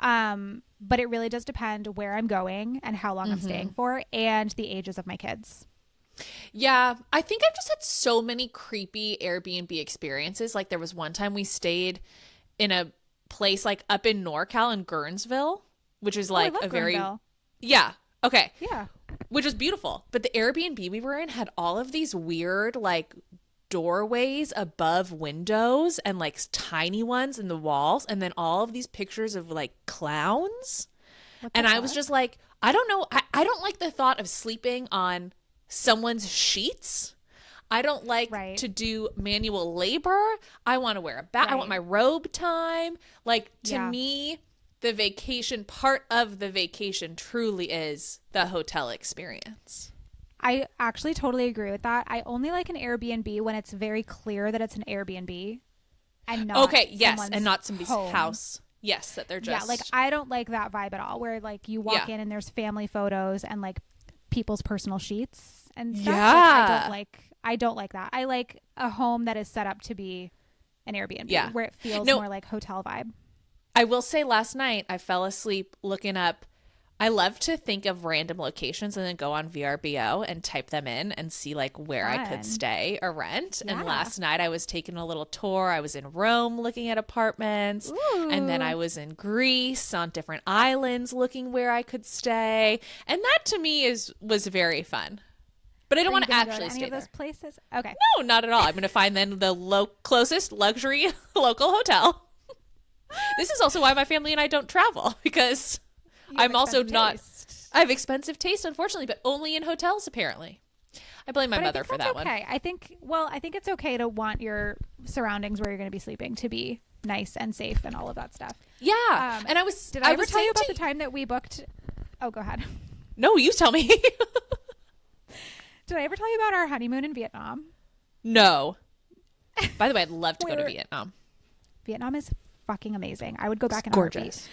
But it really does depend where I'm going and how long I'm staying for and the ages of my kids. Yeah, I think I've just had so many creepy Airbnb experiences. Like there was one time we stayed in a place like up in NorCal in Guernsville, which is Oh, I like love a very, Guerneville. yeah, okay, Yeah. which was beautiful. But the Airbnb we were in had all of these weird like doorways above windows and like tiny ones in the walls, and then all of these pictures of like clowns. What the And I was fuck? just like, I don't know. I don't like the thought of sleeping on someone's sheets. I don't like Right. to do manual labor. I want to wear a bat. I want Right. my robe time. Like, to Yeah. me, the vacation part of the vacation truly is the hotel experience. I actually totally agree with that. I only like an Airbnb when it's very clear that it's an Airbnb and not Okay, yes, and someone's not somebody's home. house. Yes, that they're Yeah, just like I don't like that vibe at all. Where like you walk Yeah. in and there's family photos and like people's personal sheets and stuff. Like Yeah. I don't like that. I like a home that is set up to be an Airbnb Yeah. where it feels No, more like hotel vibe. I will say last night I fell asleep looking up. I love to think of random locations and then go on VRBO and type them in and see like where I could Fun. stay or rent. And Yeah. last night I was taking a little tour. I was in Rome looking at apartments. And then I Ooh. was in Greece on different islands looking where I could stay. And that to me was very fun. But I don't Are want you to gonna go actually to any stay of those there. places? Okay. No, not at all. I'm going to find then the closest luxury local hotel. This is also why my family and I don't travel, because You have I'm also expensive not. taste. I have expensive taste, unfortunately, but only in hotels, apparently. I blame my But I mother think for that's that one. okay. I think it's okay to want your surroundings where you're going to be sleeping to be nice and safe and all of that stuff. Yeah. Um, And I was. Did I ever was tell you saying about to the time that we booked? Oh, go ahead. No, you tell me. Did I ever tell you about our honeymoon in Vietnam? No. By the way, I'd love to go to Where- Vietnam. Vietnam is fucking amazing. I would go back in a Gorgeous.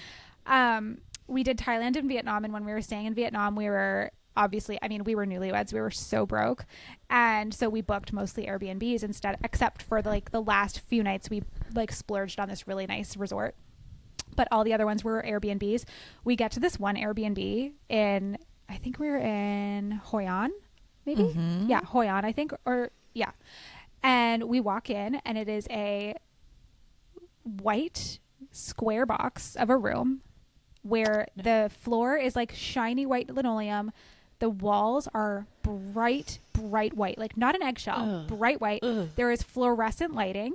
heartbeat. We did Thailand and Vietnam, and when we were staying in Vietnam, we were obviously, I mean, we were newlyweds. We were so broke, and so we booked mostly Airbnbs instead, except for the last few nights we like splurged on this really nice resort. But all the other ones were Airbnbs. We get to this one Airbnb in, I think we were in Hoi An, maybe? Mm-hmm. Yeah, Hoi An, I think, or yeah. And we walk in, and it is a white square box of a room where the floor is like shiny white linoleum. The walls are bright, bright white, like not an eggshell, Ugh. bright white. Ugh. There is fluorescent lighting,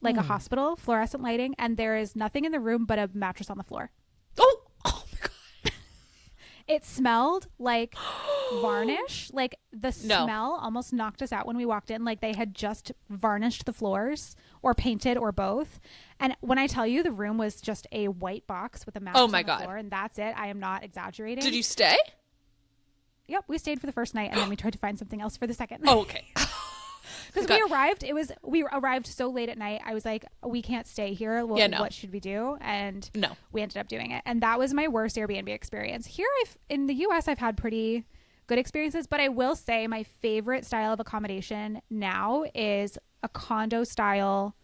like a hospital, fluorescent lighting, and there is nothing in the room but a mattress on the floor. Oh my God. It smelled like varnish. Like the No. smell almost knocked us out when we walked in. Like they had just varnished the floors or painted or both. And when I tell you the room was just a white box with a mattress Oh my on the God. floor, and that's it. I am not exaggerating. Did you stay? Yep, we stayed for the first night, and then we tried to find something else for the second. Oh, okay. Because we arrived so late at night. I was like, we can't stay here. Well, Yeah, no. what should we do? And No. we ended up doing it. And that was my worst Airbnb experience. Here, in the US, I've had pretty good experiences, but I will say my favorite style of accommodation now is a condo style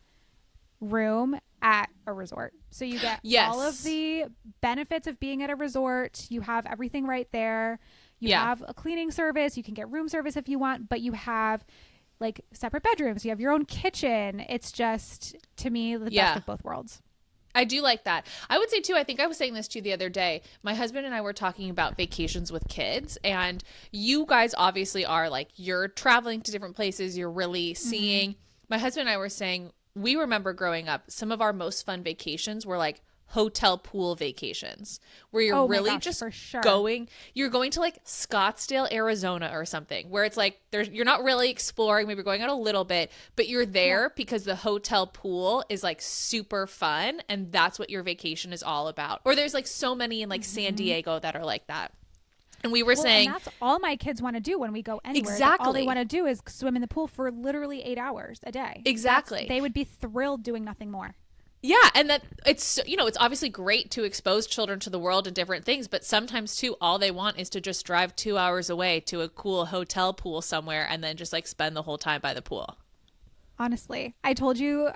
room at a resort. So you get Yes. all of the benefits of being at a resort. You have everything right there. You Yeah. have a cleaning service. You can get room service if you want, but you have like separate bedrooms. You have your own kitchen. It's just, to me, the Yeah. best of both worlds. I do like that. I would say too, I think I was saying this to you the other day. My husband and I were talking about vacations with kids, and you guys obviously are like, you're traveling to different places, you're really seeing. My husband and I were saying, we remember growing up, some of our most fun vacations were like hotel pool vacations where you're Oh my really gosh, just for sure. you're going to like Scottsdale, Arizona or something where it's like you're not really exploring, maybe going out a little bit, but you're there because the hotel pool is like super fun and that's what your vacation is all about. Or there's like so many in like San Diego that are like that. And we were saying and that's all my kids want to do when we go anywhere. All they Exactly. want to do is swim in the pool for literally 8 hours a day. Exactly. They would be thrilled doing nothing more. Yeah, and that it's it's obviously great to expose children to the world and different things, but sometimes too all they want is to just drive 2 hours away to a cool hotel pool somewhere and then just like spend the whole time by the pool. Honestly, I told you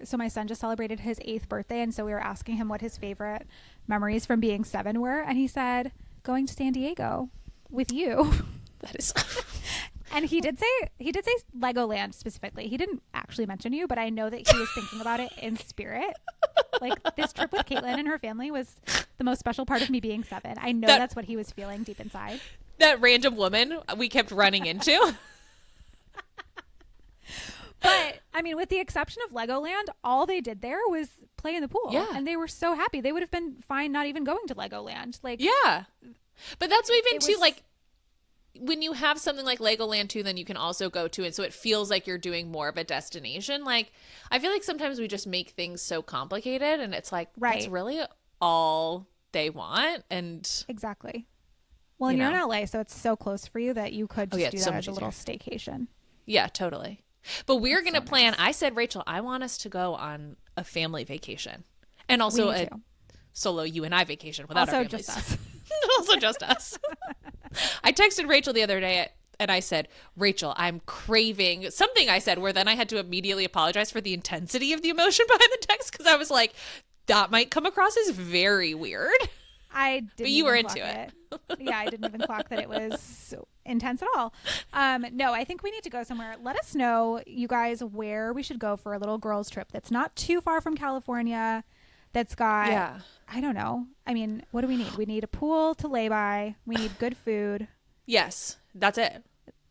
so my son just celebrated his 8th birthday, and so we were asking him what his favorite memories from being 7 were, and he said going to San Diego with you. That is And he did say Legoland specifically. He didn't actually mention you, but I know that he was thinking about it in spirit. Like, this trip with Caitlin and her family was the most special part of me being 7. I know that's what he was feeling deep inside. That random woman we kept running into. But I mean, with the exception of Legoland, all they did there was play in the pool. Yeah. And they were so happy. They would have been fine not even going to Legoland. Like, yeah. But that's even too, like, when you have something like Legoland too, then you can also go to it. So it feels like you're doing more of a destination. Like, I feel like sometimes we just make things so complicated, and it's like, that's really all they want. And exactly. Well, and you're in LA, so it's so close for you that you could just do that as a little staycation. Yeah, totally. But we're going to plan. Nice. I said, Rachel, I want us to go on a family vacation, and also a solo you and I vacation without our families. Just us. Also just us. I texted Rachel the other day and I said, Rachel, I'm craving something. I said, where then I had to immediately apologize for the intensity of the emotion behind the text, because I was like, that might come across as very weird. I didn't. But you were into it. Yeah, I didn't even clock that it was so intense at all. No, I think we need to go somewhere. Let us know, you guys, where we should go for a little girls trip that's not too far from California, that's got, I don't know. I mean, what do we need? We need a pool to lay by. We need good food. Yes, that's it.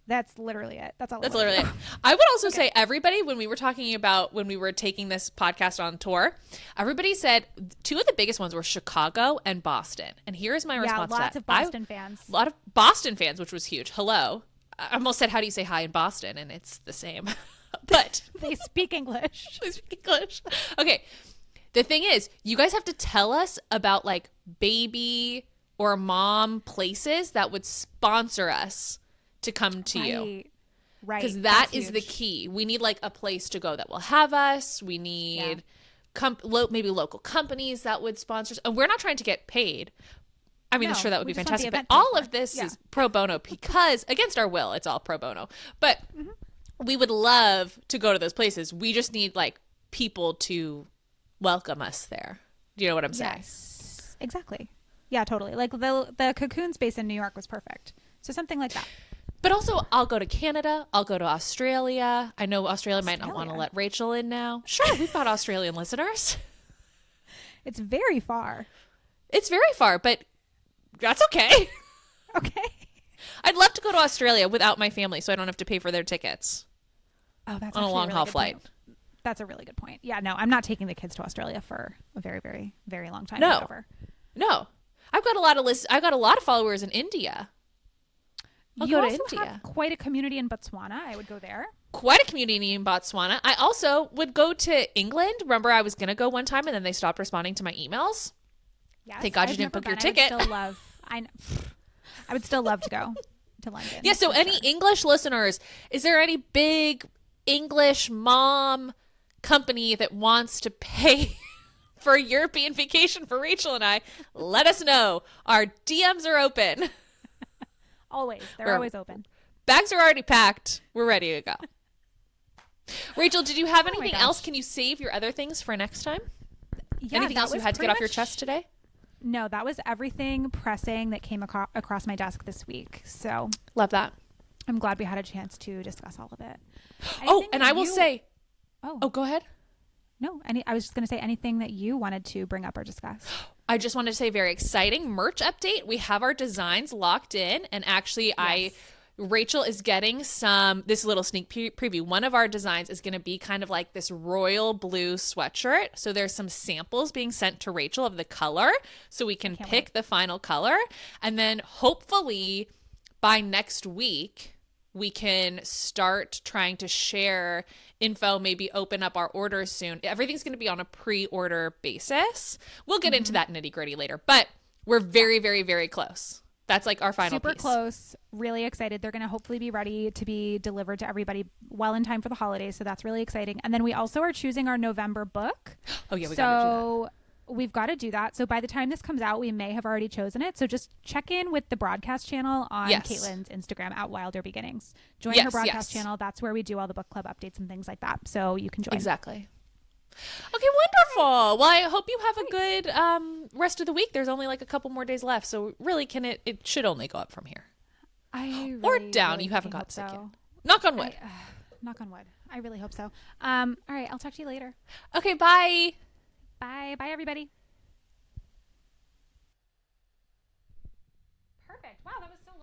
That's literally it. That's all. That's literally it. I would also say, everybody, when we were talking about when we were taking this podcast on tour, everybody said 2 of the biggest ones were Chicago and Boston. And here's my response to that. Lots of Boston fans. A lot of Boston fans, which was huge. Hello. I almost said, how do you say hi in Boston? And it's the same. But they speak English. They speak English. Okay. The thing is, you guys have to tell us about, like, baby or mom places that would sponsor us to come to you. Right. Because that is the key. We need, like, a place to go that will have us. We need maybe local companies that would sponsor us. And we're not trying to get paid. I mean, sure, that would be fantastic. But all of this is pro bono, because against our will, it's all pro bono. But we would love to go to those places. We just need, like, people to welcome us there. Do you know what I'm saying? Yes, exactly. Yeah, totally. Like, the Cocoon space in New York was perfect. So something like that. But also, I'll go to Canada. I'll go to Australia. I know Australia might not want to let Rachel in now. Sure, we've got Australian listeners. It's very far. It's very far, but that's okay. Okay. I'd love to go to Australia without my family, so I don't have to pay for their tickets. Oh, that's on a long haul flight. Point. That's a really good point. Yeah, no, I'm not taking the kids to Australia for a very, very, very long time. No. I've got a lot of I've got a lot of followers in India. I'll go to India. Have quite a community in Botswana. I would go there. Quite a community in Botswana. I also would go to England. Remember, I was going to go one time, and then they stopped responding to my emails. Yes, thank God you didn't book your ticket. I would still love to go to London. Yeah. So, any English listeners, is there any big English mom company that wants to pay for a European vacation for Rachel and I? Let us know. Our DMs are open. Always. They're always open. Bags are already packed. We're ready to go. Rachel, did you have anything else? Can you save your other things for next time? Yeah, anything else you had to get off your chest today? No, that was everything pressing that came across my desk this week. So love that. I'm glad we had a chance to discuss all of it. And I will say, go ahead. No, I was just going to say, anything that you wanted to bring up or discuss. I just wanted to say, very exciting merch update. We have our designs locked in, and actually Rachel is getting this little sneak preview. One of our designs is going to be kind of like this royal blue sweatshirt. So there's some samples being sent to Rachel of the color, so we can pick the final color. And then hopefully by next week, we can start trying to share info, maybe open up our orders soon. Everything's going to be on a pre-order basis. We'll get into that nitty gritty later, but we're very, very, very close. That's like our final Super piece. Close. Really excited. They're going to hopefully be ready to be delivered to everybody well in time for the holidays. So that's really exciting. And then we also are choosing our November book. Oh yeah, we got to do that. We've got to do that. So by the time this comes out, we may have already chosen it. So just check in with the broadcast channel on Caitlin's Instagram at Wilder Beginnings. Join her broadcast channel. That's where we do all the book club updates and things like that. So you can join. Exactly. Okay, wonderful. Well, I hope you have a good rest of the week. There's only like a couple more days left. So really, it should only go up from here. Or really, down. really You haven't fucking got sick hope yet. so. Knock on wood. Knock on wood. I really hope so. All right, I'll talk to you later. Okay, bye. Bye. Bye, everybody. Perfect. Wow, that was so